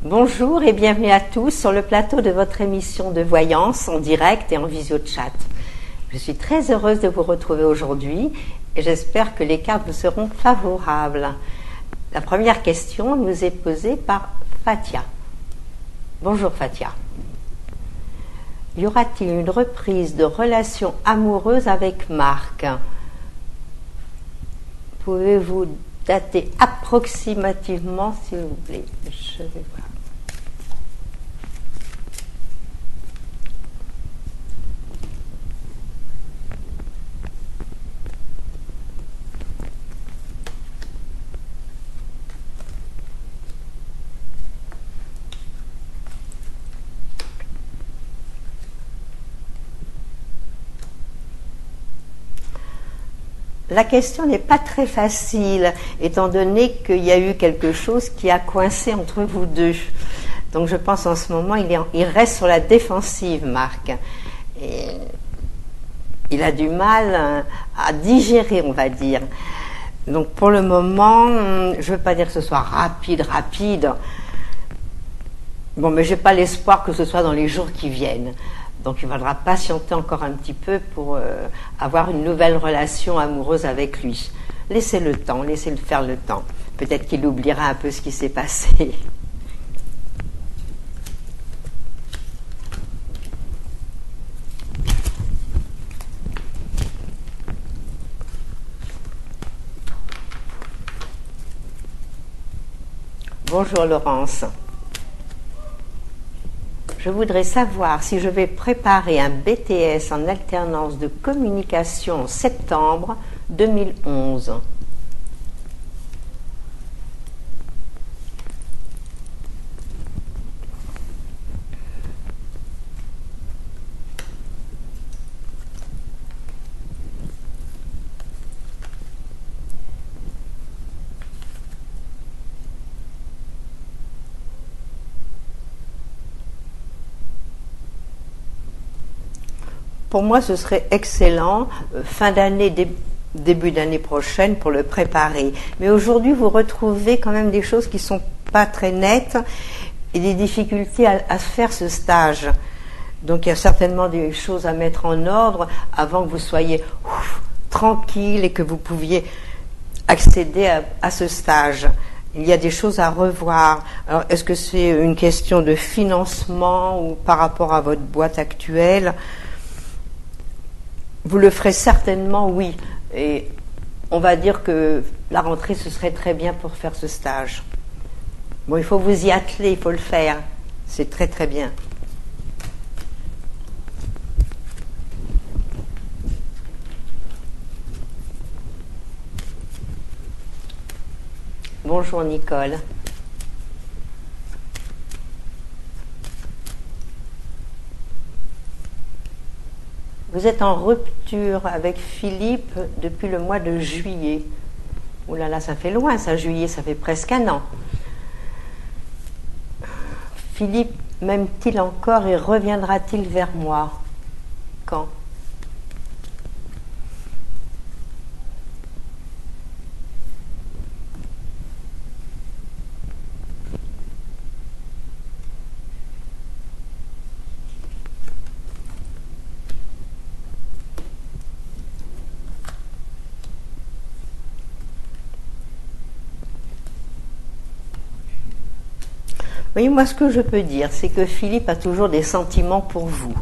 Bonjour et bienvenue à tous sur le plateau de votre émission de voyance en direct et en visio-chat. Je suis très heureuse de vous retrouver aujourd'hui et j'espère que les cartes vous seront favorables. La première question nous est posée par Fatia. Bonjour Fatia. Y aura-t-il une reprise de relation amoureuse avec Marc? Pouvez-vous dater approximativement s'il vous plaît? Je vais voir. La question n'est pas très facile, étant donné qu'il y a eu quelque chose qui a coincé entre vous deux. Donc je pense en ce moment, il reste sur la défensive, Marc. Et il a du mal à digérer, on va dire. Donc pour le moment, je ne veux pas dire que ce soit rapide. Bon, mais je n'ai pas l'espoir que ce soit dans les jours qui viennent. Donc il faudra patienter encore un petit peu pour avoir une nouvelle relation amoureuse avec lui. Laissez-le temps, laissez-le faire le temps. Peut-être qu'il oubliera un peu ce qui s'est passé. Bonjour Laurence. Je voudrais savoir si je vais préparer un BTS en alternance de communication en septembre 2011. Pour moi, ce serait excellent, fin d'année, début d'année prochaine, pour le préparer. Mais aujourd'hui, vous retrouvez quand même des choses qui ne sont pas très nettes et des difficultés à faire ce stage. Donc, il y a certainement des choses à mettre en ordre avant que vous soyez tranquille et que vous pouviez accéder à ce stage. Il y a des choses à revoir. Alors, est-ce que c'est une question de financement ou par rapport à votre boîte actuelle ? Vous le ferez certainement, oui. Et on va dire que la rentrée, ce serait très bien pour faire ce stage. Bon, il faut vous y atteler, il faut le faire. C'est très très bien. Bonjour Nicole. Vous êtes en rupture avec Philippe depuis le mois de juillet. Ouh là là, ça fait loin, ça, juillet, ça fait presque un an. Philippe m'aime-t-il encore et reviendra-t-il vers moi? Quand? Oui, moi, ce que je peux dire, c'est que Philippe a toujours des sentiments pour vous.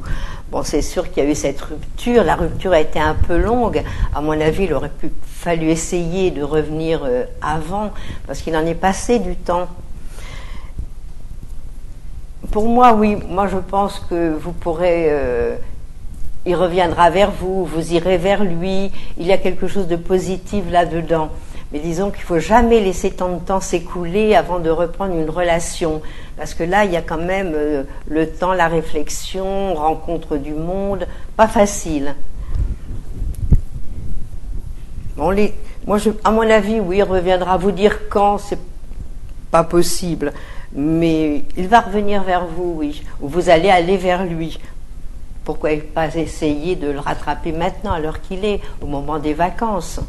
Bon, c'est sûr qu'il y a eu cette rupture. La rupture a été un peu longue. À mon avis, il aurait fallu essayer de revenir avant, parce qu'il en est passé du temps. Pour moi, oui. Moi, je pense que vous pourrez... il reviendra vers vous, vous irez vers lui. Il y a quelque chose de positif là-dedans. Mais disons qu'il ne faut jamais laisser tant de temps s'écouler avant de reprendre une relation. Parce que là, il y a quand même le temps, la réflexion, rencontre du monde. Pas facile. Bon, moi, à mon avis, oui, il reviendra. Vous dire quand, c'est pas possible. Mais il va revenir vers vous, oui. Ou vous allez aller vers lui. Pourquoi pas essayer de le rattraper maintenant, à l'heure qu'il est, au moment des vacances?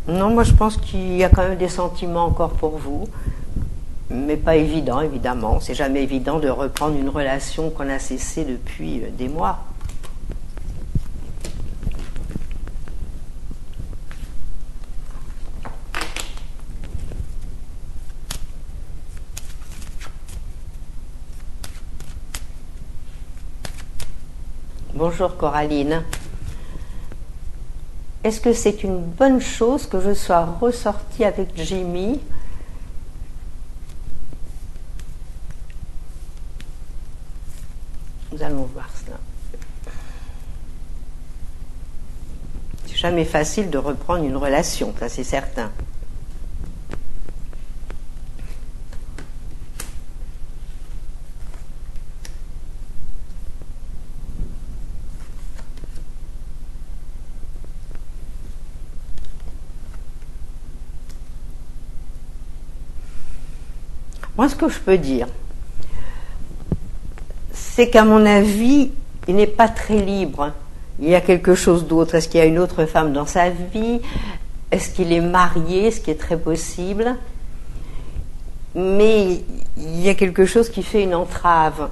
Non, moi je pense qu'il y a quand même des sentiments encore pour vous. mais pas évident, évidemment. C'est jamais évident de reprendre une relation qu'on a cessée depuis des mois. Bonjour Coraline. Est-ce que c'est une bonne chose que je sois ressortie avec Jimmy ? Nous allons voir cela. C'est jamais facile de reprendre une relation, ça c'est certain. Moi, ce que je peux dire, c'est qu'à mon avis, il n'est pas très libre. Il y a quelque chose d'autre. Est-ce qu'il y a une autre femme dans sa vie ? Est-ce qu'il est marié ? Ce qui est très possible. Mais il y a quelque chose qui fait une entrave.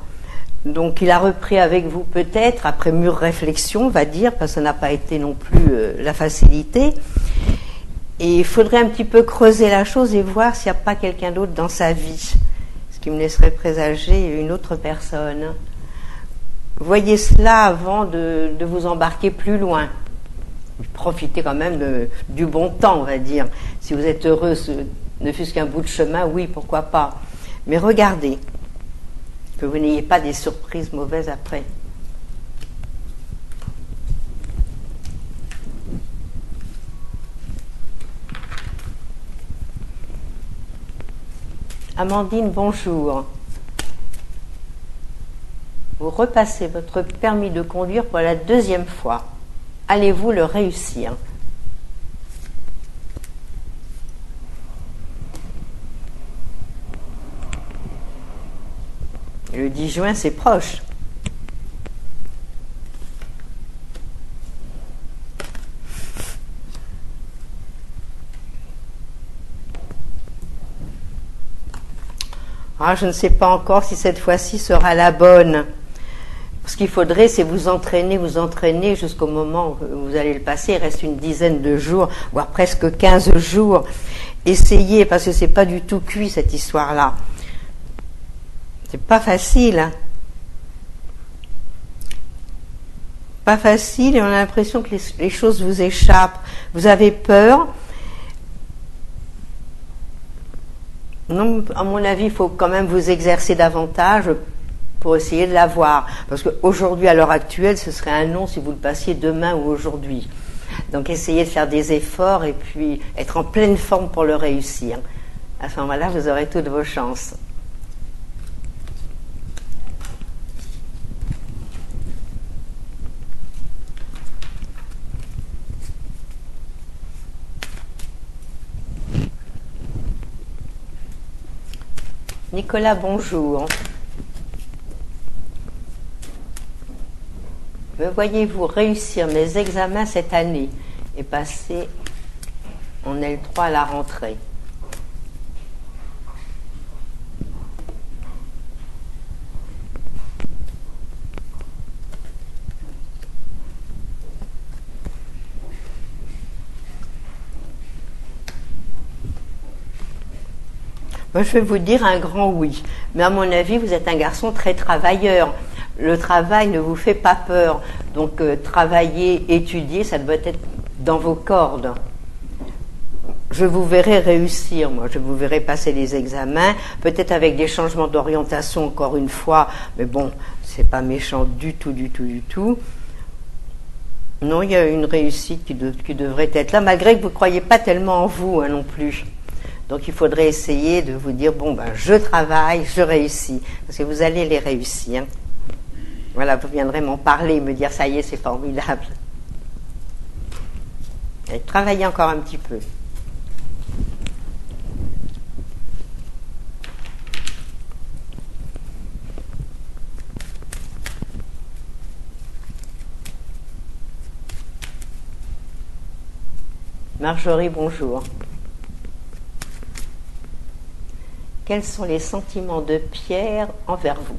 Donc il a repris avec vous peut-être, après mûre réflexion, on va dire, parce que ça n'a pas été non plus la facilité. Et il faudrait un petit peu creuser la chose et voir s'il n'y a pas quelqu'un d'autre dans sa vie, ce qui me laisserait présager une autre personne. Voyez cela avant de vous embarquer plus loin. Profitez quand même du bon temps, on va dire. Si vous êtes heureux, ne fût-ce qu'un bout de chemin, oui, pourquoi pas. Mais regardez, que vous n'ayez pas des surprises mauvaises après. Amandine, bonjour. Vous repassez votre permis de conduire pour la 2e fois. Allez-vous le réussir ? Le 10 juin, c'est proche. Ah, je ne sais pas encore si cette fois-ci sera la bonne. Ce qu'il faudrait, c'est vous entraîner jusqu'au moment où vous allez le passer. Il reste une dizaine de jours, voire presque 15 jours. Essayez, parce que c'est pas du tout cuit, cette histoire-là. C'est pas facile, hein. Pas facile, et on a l'impression que les choses vous échappent. Vous avez peur. Non, à mon avis, il faut quand même vous exercer davantage pour essayer de l'avoir. Parce qu'aujourd'hui, à l'heure actuelle, ce serait un non si vous le passiez demain ou aujourd'hui. Donc essayez de faire des efforts et puis être en pleine forme pour le réussir. À ce moment-là, vous aurez toutes vos chances. Nicolas, bonjour. Me voyez-vous réussir mes examens cette année et passer en L3 à la rentrée ? Moi, je vais vous dire un grand oui. Mais à mon avis, vous êtes un garçon très travailleur. Le travail ne vous fait pas peur. Donc, travailler, étudier, ça doit être dans vos cordes. Je vous verrai réussir, moi. Je vous verrai passer les examens, peut-être avec des changements d'orientation, encore une fois. Mais bon, c'est pas méchant du tout, du tout, du tout. Non, il y a une réussite qui devrait être là, malgré que vous ne croyez pas tellement en vous, hein, non plus. Donc il faudrait essayer de vous dire, bon, ben, je travaille, je réussis, parce que vous allez les réussir. Voilà, vous viendrez m'en parler, me dire, ça y est, c'est formidable. Et travaillez encore un petit peu. Marjorie, bonjour. quels sont les sentiments de Pierre envers vous?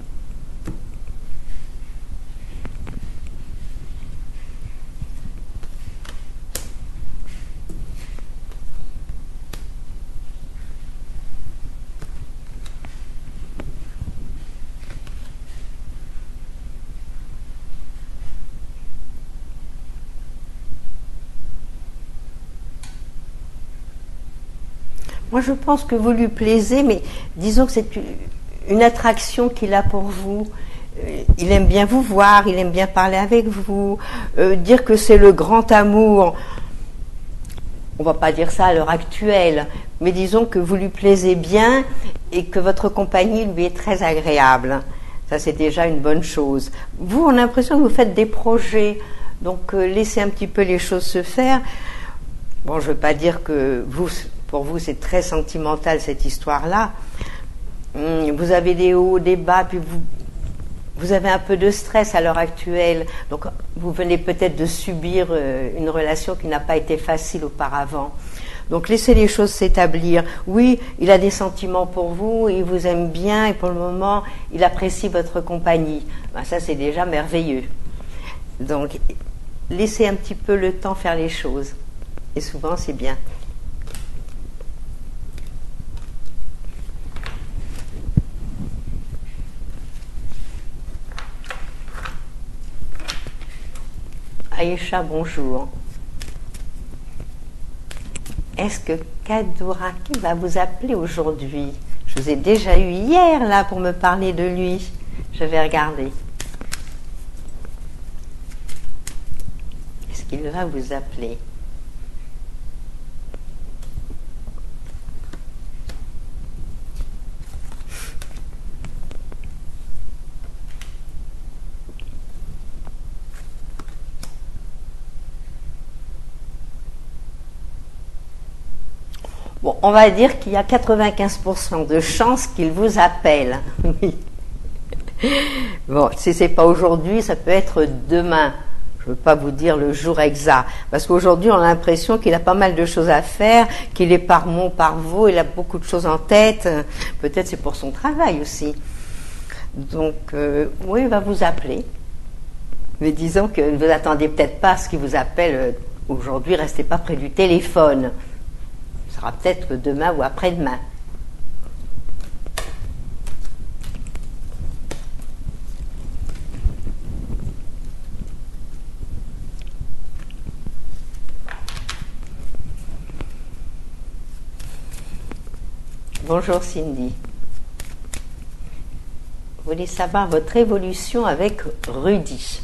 Moi, je pense que vous lui plaisez, mais disons que c'est une attraction qu'il a pour vous. Il aime bien vous voir, il aime bien parler avec vous. Dire que c'est le grand amour, on ne va pas dire ça à l'heure actuelle, mais disons que vous lui plaisez bien et que votre compagnie lui est très agréable. Ça, c'est déjà une bonne chose. Vous, on a l'impression que vous faites des projets, donc laissez un petit peu les choses se faire. Bon, je ne veux pas dire que pour vous, c'est très sentimental cette histoire-là. Vous avez des hauts, des bas, puis vous avez un peu de stress à l'heure actuelle. Donc, vous venez peut-être de subir une relation qui n'a pas été facile auparavant. Donc, laissez les choses s'établir. Oui, il a des sentiments pour vous, il vous aime bien, et pour le moment, il apprécie votre compagnie. Ben, ça, c'est déjà merveilleux. Donc, laissez un petit peu le temps faire les choses. Et souvent, c'est bien. Aïcha, bonjour. Est-ce que Kadouraki va vous appeler aujourd'hui? Je vous ai déjà eu hier là pour me parler de lui. Je vais regarder. Est-ce qu'il va vous appeler? Bon, on va dire qu'il y a 95% de chances qu'il vous appelle. Oui. Bon, si c'est pas aujourd'hui, ça peut être demain. Je ne veux pas vous dire le jour exact. Parce qu'aujourd'hui, on a l'impression qu'il a pas mal de choses à faire, qu'il est par mont, par veau, il a beaucoup de choses en tête. Peut-être c'est pour son travail aussi. Donc, oui, il va vous appeler. Mais disons que ne vous attendez peut-être pas à ce qu'il vous appelle aujourd'hui, restez pas près du téléphone. Ce sera peut-être demain ou après-demain. Bonjour Cindy. Vous voulez savoir votre évolution avec Rudy.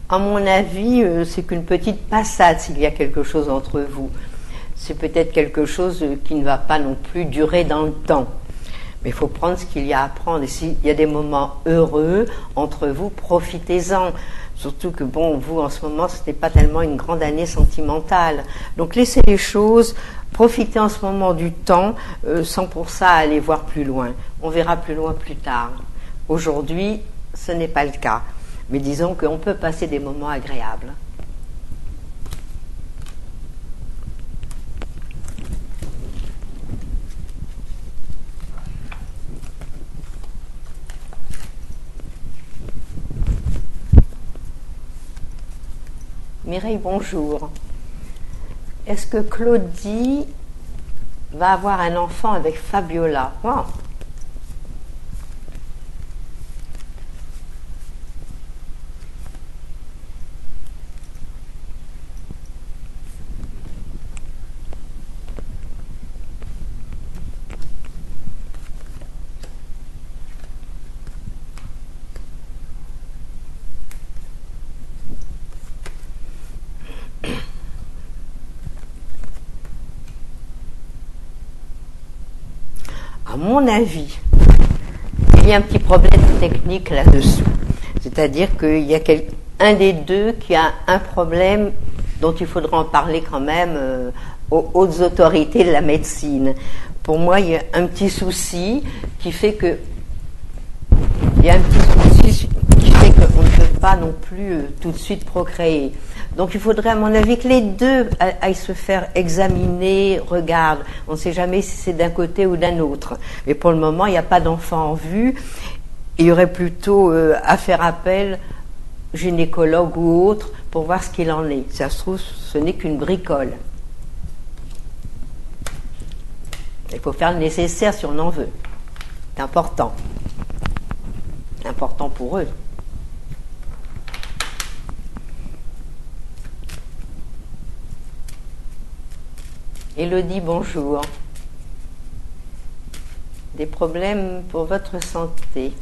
À mon avis, c'est qu'une petite passade s'il y a quelque chose entre vous. C'est peut-être quelque chose qui ne va pas non plus durer dans le temps. Mais il faut prendre ce qu'il y a à prendre. Et s'il y a des moments heureux entre vous, profitez-en. Surtout que, bon, vous, en ce moment, ce n'est pas tellement une grande année sentimentale. Donc, laissez les choses, profitez en ce moment du temps, sans pour ça aller voir plus loin. On verra plus loin plus tard. Aujourd'hui, ce n'est pas le cas. Mais disons qu'on peut passer des moments agréables. Mireille, bonjour. Est-ce que Claudie va avoir un enfant avec Fabiola? Wow. À mon avis, il y a un petit problème technique là-dessous. C'est-à-dire qu'il y a un des deux qui a un problème dont il faudra en parler quand même aux hautes autorités de la médecine. Pour moi, il y a un petit souci qui fait que qu'on ne peut pas non plus tout de suite procréer. Donc il faudrait, à mon avis, que les deux aillent se faire examiner, regarde. On ne sait jamais si c'est d'un côté ou d'un autre. Mais pour le moment, il n'y a pas d'enfant en vue. Il y aurait plutôt à faire appel, gynécologue ou autre, pour voir ce qu'il en est. Si ça se trouve, ce n'est qu'une bricole. Il faut faire le nécessaire si on en veut. C'est important. Important pour eux. Élodie, bonjour. Des problèmes pour votre santé?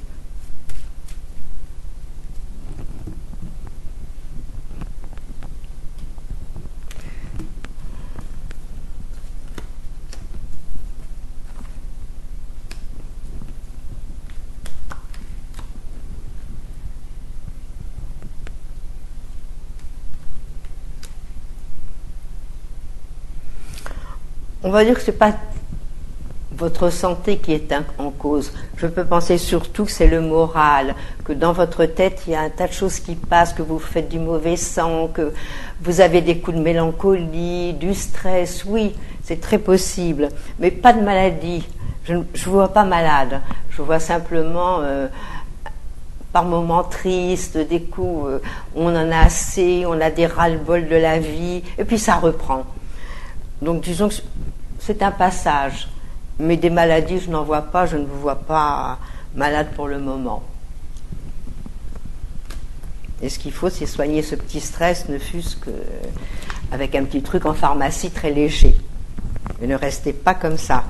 On va dire que ce n'est pas votre santé qui est en cause. Je peux penser surtout que c'est le moral, que dans votre tête, il y a un tas de choses qui passent, que vous faites du mauvais sang, que vous avez des coups de mélancolie, du stress. Oui, c'est très possible, mais pas de maladie. Je ne vous vois pas malade. Je vous vois simplement par moments tristes, des coups où on en a assez, on a des ras-le-bol de la vie, et puis ça reprend. Donc disons que c'est un passage, mais des maladies je n'en vois pas, je ne vous vois pas malade pour le moment. Et ce qu'il faut, c'est soigner ce petit stress, ne fût-ce qu'avec un petit truc en pharmacie très léger. Mais ne restez pas comme ça.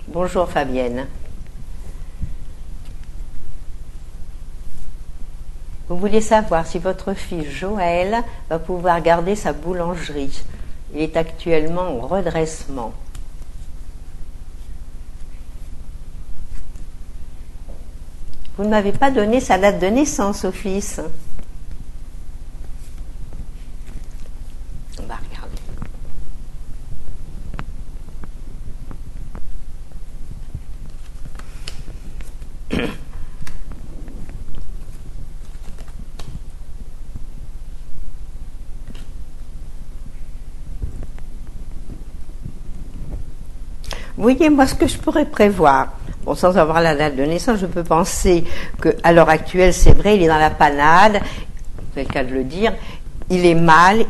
Bonjour Fabienne. Vous vouliez savoir si votre fils Joël va pouvoir garder sa boulangerie. Il est actuellement en redressement. Vous ne m'avez pas donné sa date de naissance au fils. On va regarder. Vous voyez, moi, ce que je pourrais prévoir, bon, sans avoir la date de naissance, je peux penser qu'à l'heure actuelle, c'est vrai, il est dans la panade, c'est le cas de le dire, il est mal,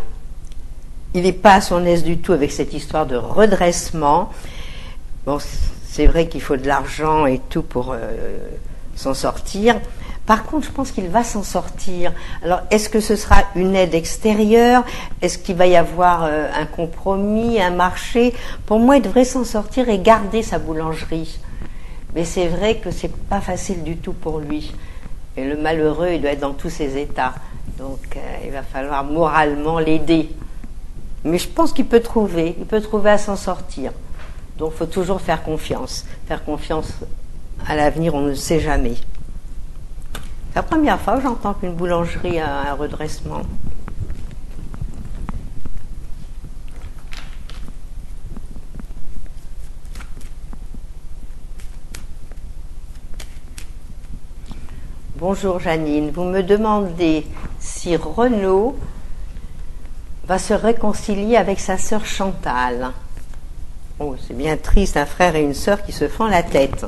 il n'est pas à son aise du tout avec cette histoire de redressement. Bon, c'est vrai qu'il faut de l'argent et tout pour s'en sortir. Par contre, je pense qu'il va s'en sortir. Alors, est-ce que ce sera une aide extérieure? Est-ce qu'il va y avoir un compromis, un marché? Pour moi, il devrait s'en sortir et garder sa boulangerie. Mais c'est vrai que c'est pas facile du tout pour lui. Et le malheureux, il doit être dans tous ses états. Donc, il va falloir moralement l'aider. Mais je pense qu'il peut trouver à s'en sortir. Donc, il faut toujours faire confiance. Faire confiance à l'avenir, on ne sait jamais. C'est la première fois que j'entends qu'une boulangerie a un redressement. Bonjour Janine, vous me demandez si Renaud va se réconcilier avec sa sœur Chantal. Oh, c'est bien triste, un frère et une sœur qui se font la tête.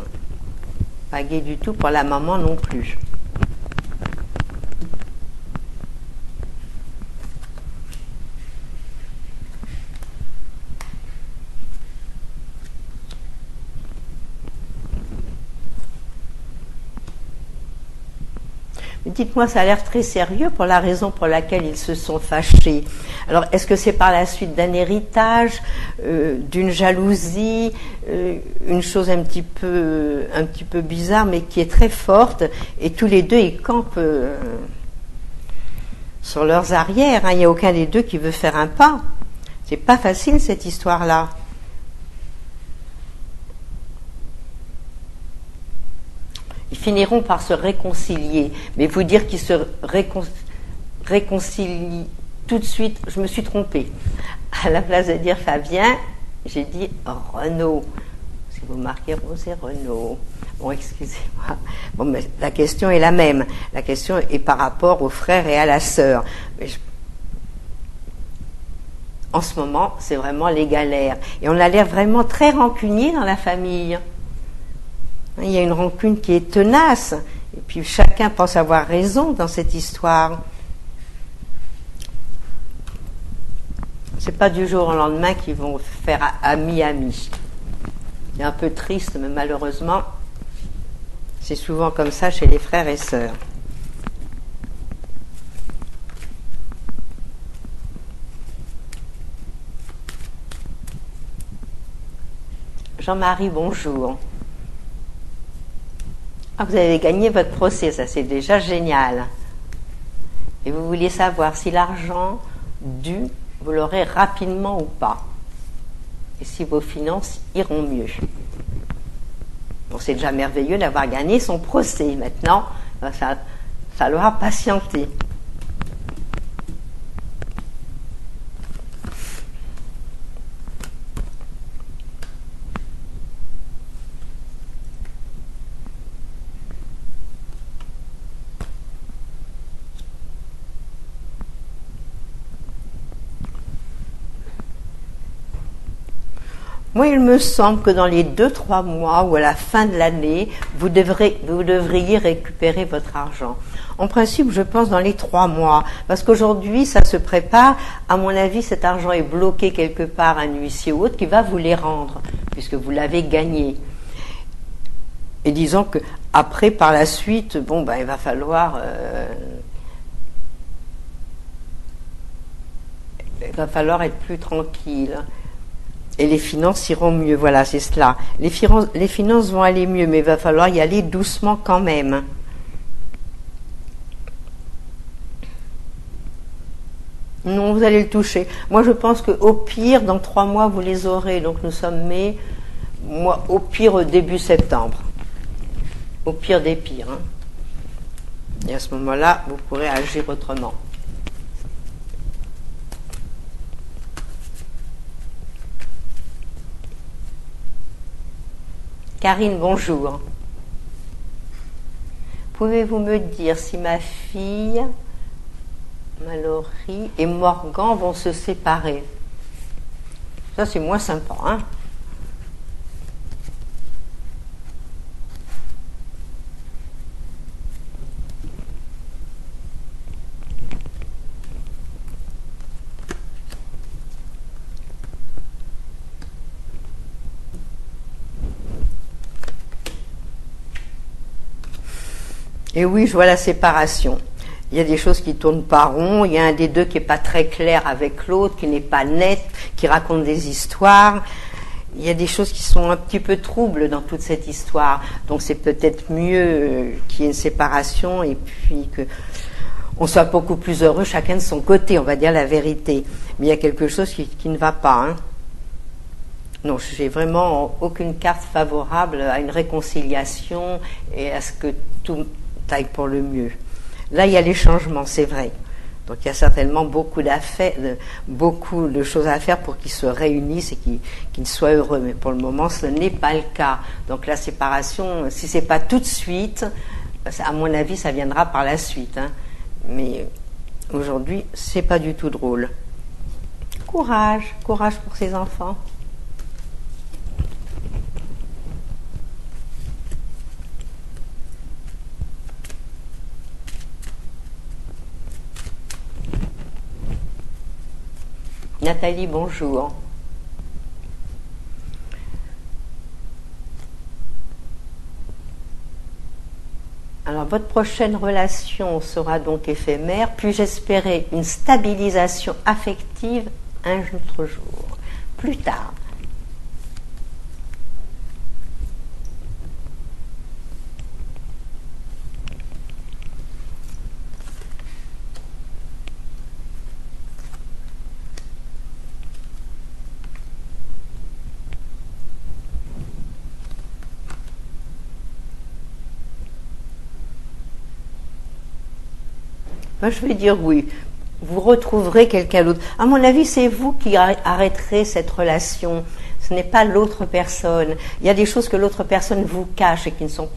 Pas gai du tout pour la maman non plus. Dites-moi, ça a l'air très sérieux pour la raison pour laquelle ils se sont fâchés. Alors, est-ce que c'est par la suite d'un héritage, d'une jalousie, une chose un petit peu bizarre, mais qui est très forte, et tous les deux, ils campent sur leurs arrières, hein. Il n'y a aucun des deux qui veut faire un pas. C'est pas facile cette histoire-là. Ils finiront par se réconcilier, mais vous dire qu'ils se réconcilient tout de suite, je me suis trompée. À la place de dire Fabien, j'ai dit Renaud. Si vous marquez Rose et Renaud. Bon, excusez-moi. Bon, mais la question est la même. La question est par rapport au frère et à la sœur. En ce moment, c'est vraiment les galères. Et on a l'air vraiment très rancunier dans la famille. Il y a une rancune qui est tenace. Et puis chacun pense avoir raison dans cette histoire. C'est pas du jour au lendemain qu'ils vont faire ami-ami. C'est un peu triste, mais malheureusement, c'est souvent comme ça chez les frères et sœurs. Jean-Marie, bonjour. Ah, vous avez gagné votre procès, ça c'est déjà génial. Et vous vouliez savoir si l'argent dû, vous l'aurez rapidement ou pas. Et si vos finances iront mieux. Bon, c'est déjà merveilleux d'avoir gagné son procès. Maintenant, il va falloir patienter. Moi, il me semble que dans les 2-3 mois ou à la fin de l'année, vous devriez récupérer votre argent. En principe, je pense dans les 3 mois, parce qu'aujourd'hui, ça se prépare. À mon avis, cet argent est bloqué quelque part, un huissier ou autre, qui va vous les rendre, puisque vous l'avez gagné. Et disons que après, par la suite, bon, ben, il va falloir être plus tranquille. Et les finances iront mieux, voilà, c'est cela. Les finances vont aller mieux, mais il va falloir y aller doucement quand même. Non, vous allez le toucher. Moi, je pense qu'au pire, dans 3 mois, vous les aurez. Donc, nous sommes mai. Moi, au pire, début septembre. Au pire des pires. Hein. Et à ce moment-là, vous pourrez agir autrement. Karine, bonjour. Pouvez-vous me dire si ma fille, Mallory et Morgan vont se séparer? Ça, c'est moins sympa, hein? Et oui, je vois la séparation. Il y a des choses qui tournent pas rond, il y a un des deux qui n'est pas très clair avec l'autre, qui n'est pas net, qui raconte des histoires. Il y a des choses qui sont un petit peu troubles dans toute cette histoire. Donc c'est peut-être mieux qu'il y ait une séparation et puis que on soit beaucoup plus heureux chacun de son côté, on va dire la vérité. Mais il y a quelque chose qui ne va pas. Hein. Non, j'ai vraiment aucune carte favorable à une réconciliation et à ce que tout aille pour le mieux. Là, il y a les changements, c'est vrai. Donc, il y a certainement beaucoup de choses à faire pour qu'ils se réunissent et qu'ils soient heureux. Mais pour le moment, ce n'est pas le cas. Donc, la séparation, si c'est pas tout de suite, à mon avis, ça viendra par la suite. Hein. Mais aujourd'hui, c'est pas du tout drôle. Courage pour ces enfants. Nathalie, bonjour. Alors, votre prochaine relation sera donc éphémère. Puis-je espérer une stabilisation affective un autre jour, plus tard? Moi, je vais dire oui. Vous retrouverez quelqu'un d'autre. À mon avis, c'est vous qui arrêterez cette relation. Ce n'est pas l'autre personne. Il y a des choses que l'autre personne vous cache et qui ne sont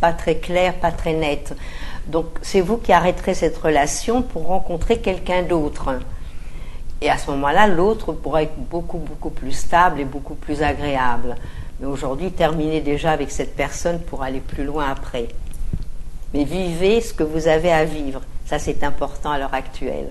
pas très claires, pas très nettes. Donc, c'est vous qui arrêterez cette relation pour rencontrer quelqu'un d'autre. Et à ce moment-là, l'autre pourra être beaucoup, beaucoup plus stable et beaucoup plus agréable. Mais aujourd'hui, terminez déjà avec cette personne pour aller plus loin après. Mais vivez ce que vous avez à vivre. Ça, c'est important à l'heure actuelle.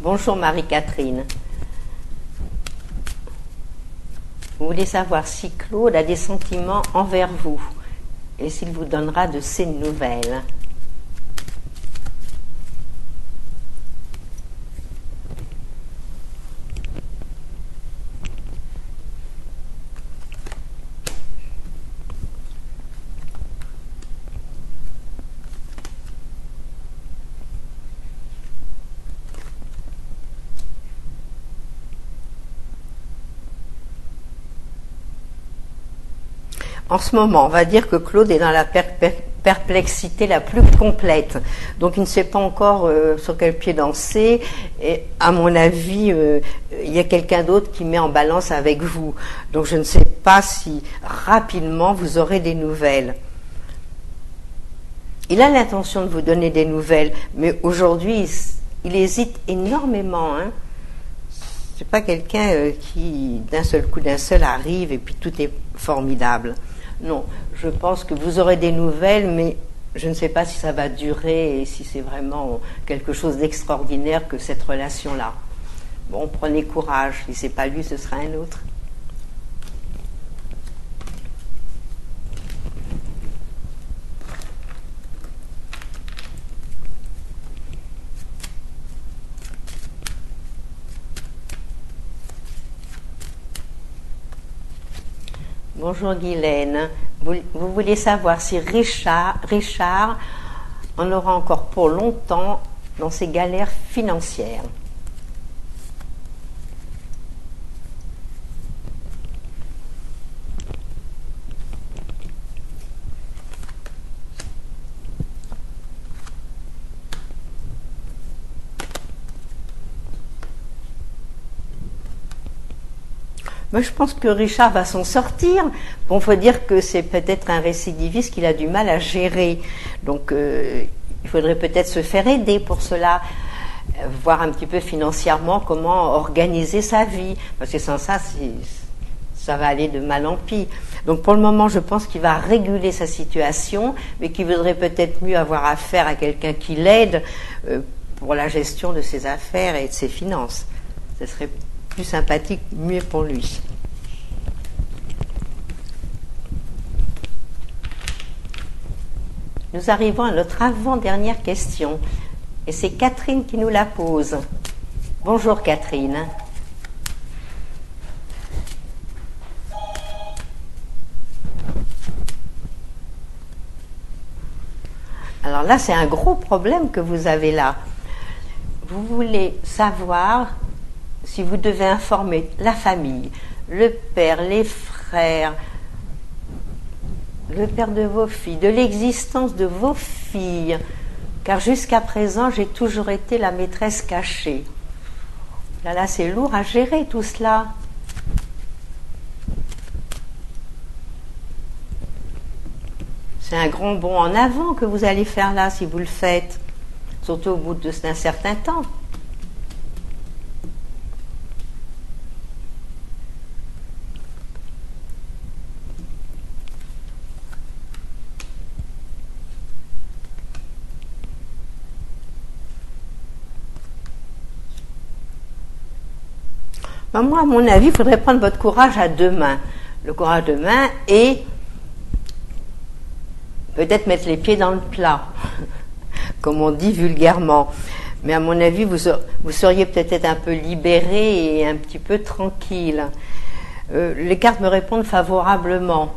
Bonjour Marie-Catherine. Vous voulez savoir si Claude a des sentiments envers vous et s'il vous donnera de ses nouvelles. En ce moment, on va dire que Claude est dans la perplexité la plus complète. Donc il ne sait pas encore sur quel pied danser. Et à mon avis, il y a quelqu'un d'autre qui met en balance avec vous. Donc je ne sais pas si rapidement vous aurez des nouvelles. Il a l'intention de vous donner des nouvelles, mais aujourd'hui, il hésite énormément. C'est pas quelqu'un qui, d'un seul coup, d'un seul arrive et puis tout est formidable. Non, je pense que vous aurez des nouvelles, mais je ne sais pas si ça va durer et si c'est vraiment quelque chose d'extraordinaire que cette relation-là. Bon, prenez courage. Si ce n'est pas lui, ce sera un autre. Bonjour Guylaine. Vous voulez savoir si Richard en aura encore pour longtemps dans ses galères financières. Moi, je pense que Richard va s'en sortir. Bon, faut dire que c'est peut-être un récidiviste qu'il a du mal à gérer. Donc, il faudrait peut-être se faire aider pour cela, voir un petit peu financièrement comment organiser sa vie. Parce que sans ça, ça va aller de mal en pis. Donc, pour le moment, je pense qu'il va réguler sa situation, mais qu'il vaudrait peut-être mieux avoir affaire à quelqu'un qui l'aide pour la gestion de ses affaires et de ses finances. Ce serait plus sympathique, mieux pour lui. Nous arrivons à notre avant-dernière question et c'est Catherine qui nous la pose. Bonjour Catherine. Alors là, c'est un gros problème que vous avez là. Vous voulez savoir si vous devez informer la famille, le père, les frères, le père de vos filles, de l'existence de vos filles, car jusqu'à présent, j'ai toujours été la maîtresse cachée. Là, c'est lourd à gérer tout cela. C'est un grand bond en avant que vous allez faire là, si vous le faites, surtout au bout d'un certain temps. Ben moi, à mon avis, il faudrait prendre votre courage à deux mains. Le courage de main et peut-être mettre les pieds dans le plat, comme on dit vulgairement. Mais à mon avis, vous seriez peut-être un peu libéré et un petit peu tranquille. Les cartes me répondent favorablement.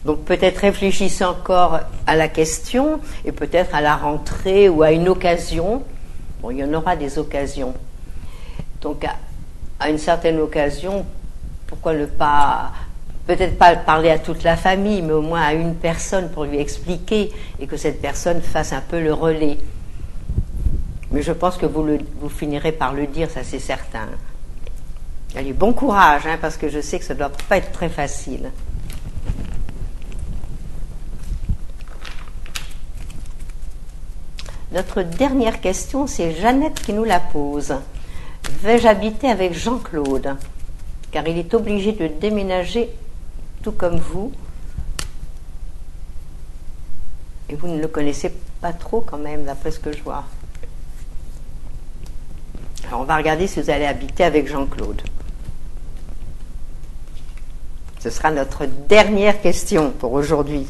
Donc peut-être réfléchissez encore à la question et peut-être à la rentrée ou à une occasion. Bon, il y en aura des occasions. Donc à une certaine occasion, pourquoi ne pas, peut-être pas parler à toute la famille, mais au moins à une personne pour lui expliquer et que cette personne fasse un peu le relais. Mais je pense que vous finirez par le dire, ça c'est certain. Allez, bon courage, hein, parce que je sais que ça ne doit pas être très facile. Notre dernière question, c'est Jeannette qui nous la pose. Vais-je habiter avec Jean-Claude? Car il est obligé de déménager tout comme vous. Et vous ne le connaissez pas trop quand même, d'après ce que je vois. Alors on va regarder si vous allez habiter avec Jean-Claude. Ce sera notre dernière question pour aujourd'hui.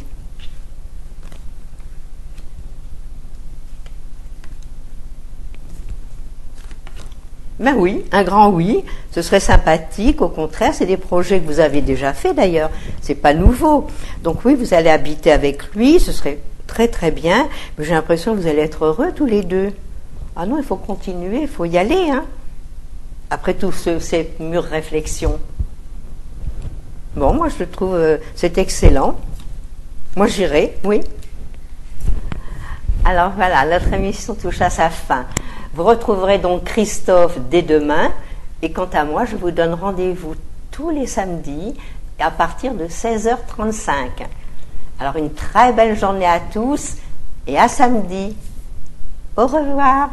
Ben oui, un grand oui, ce serait sympathique, au contraire, c'est des projets que vous avez déjà faits d'ailleurs, c'est pas nouveau. Donc oui, vous allez habiter avec lui, ce serait très très bien, mais j'ai l'impression que vous allez être heureux tous les deux. Ah non, il faut continuer, il faut y aller, hein. Après tout ces mûres réflexions. Bon, moi je trouve c'est excellent. Moi j'irai, oui. Alors voilà, notre émission touche à sa fin. Vous retrouverez donc Christophe dès demain. Et quant à moi, je vous donne rendez-vous tous les samedis à partir de 16h35. Alors une très belle journée à tous et à samedi. Au revoir.